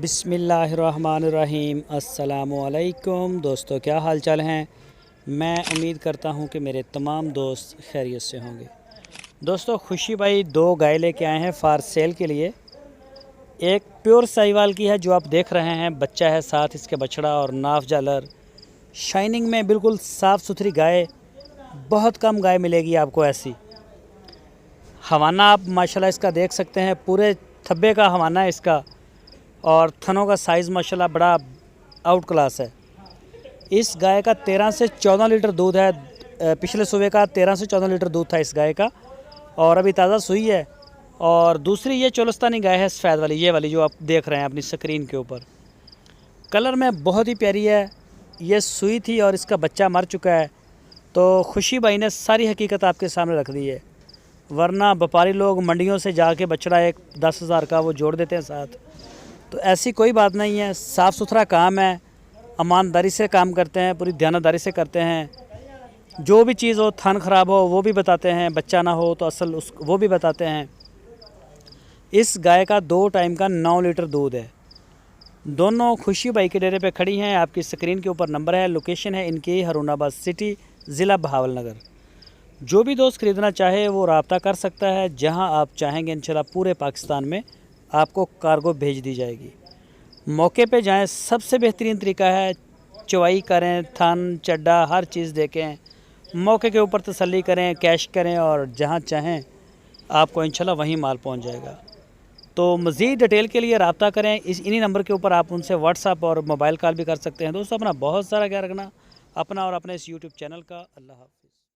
बिस्मिल्लाहिर्रहमानिर्रहीम। अस्सलामुअलैकुम दोस्तों, क्या हाल चाल हैं। मैं उम्मीद करता हूं कि मेरे तमाम दोस्त खैरियत से होंगे। दोस्तों, खुशी भाई दो गाय लेके आए हैं फार सेल के लिए। एक प्योर साहिवाल की है जो आप देख रहे हैं, बच्चा है साथ इसके बछड़ा और नाफ जालर शाइनिंग में बिल्कुल साफ़ सुथरी गाय। बहुत कम गाय मिलेगी आपको ऐसी। हवाना आप माशाल्लाह इसका देख सकते हैं, पूरे थब्बे का हवाना है इसका और थनों का साइज़ माशाल्लाह बड़ा आउट क्लास है। इस गाय का 13 से 14 लीटर दूध है। पिछले सुबह का 13 से 14 लीटर दूध था इस गाय का और अभी ताज़ा सूई है। और दूसरी ये चोलस्तानी गाय है सफ़ेद वाली, ये वाली जो आप देख रहे हैं अपनी स्क्रीन के ऊपर। कलर में बहुत ही प्यारी है। ये सूई थी और इसका बच्चा मर चुका है, तो खुशी भाई ने सारी हकीकत आपके सामने रख दी है। वरना व्यापारी लोग मंडियों से जाके बछड़ा एक 10,000 का वो जोड़ देते हैं साथ। तो ऐसी कोई बात नहीं है, साफ़ सुथरा काम है, ईमानदारी से काम करते हैं, पूरी ध्यानदारी से करते हैं। जो भी चीज़ हो, थन ख़राब हो वो भी बताते हैं, बच्चा ना हो तो असल वो भी बताते हैं। इस गाय का 2 टाइम का 9 लीटर दूध है। दोनों खुशी भाई के डेरे पे खड़ी हैं। आपकी स्क्रीन के ऊपर नंबर है, लोकेशन है इनकी हरुणाबाद सिटी, ज़िला बहावलनगर। जो भी दोस्त ख़रीदना चाहे वो रब्ता कर सकता है। जहां आप चाहेंगे इंशाल्लाह पूरे पाकिस्तान में आपको कार्गो भेज दी जाएगी। मौके पे जाएं, सबसे बेहतरीन तरीका है। चवाई करें, थन चड्डा हर चीज़ देखें, मौके के ऊपर तसल्ली करें, कैश करें और जहां चाहें आपको इंशाल्लाह वहीं माल पहुंच जाएगा। तो मज़ीद डिटेल के लिए रब्ता करें। इन्हीं नंबर के ऊपर आप उनसे व्हाट्सअप और मोबाइल कॉल भी कर सकते हैं। दोस्तों, अपना बहुत सारा ख्याल रखना, अपना और अपने इस यूट्यूब चैनल का। अल्लाह हाफ़िज़।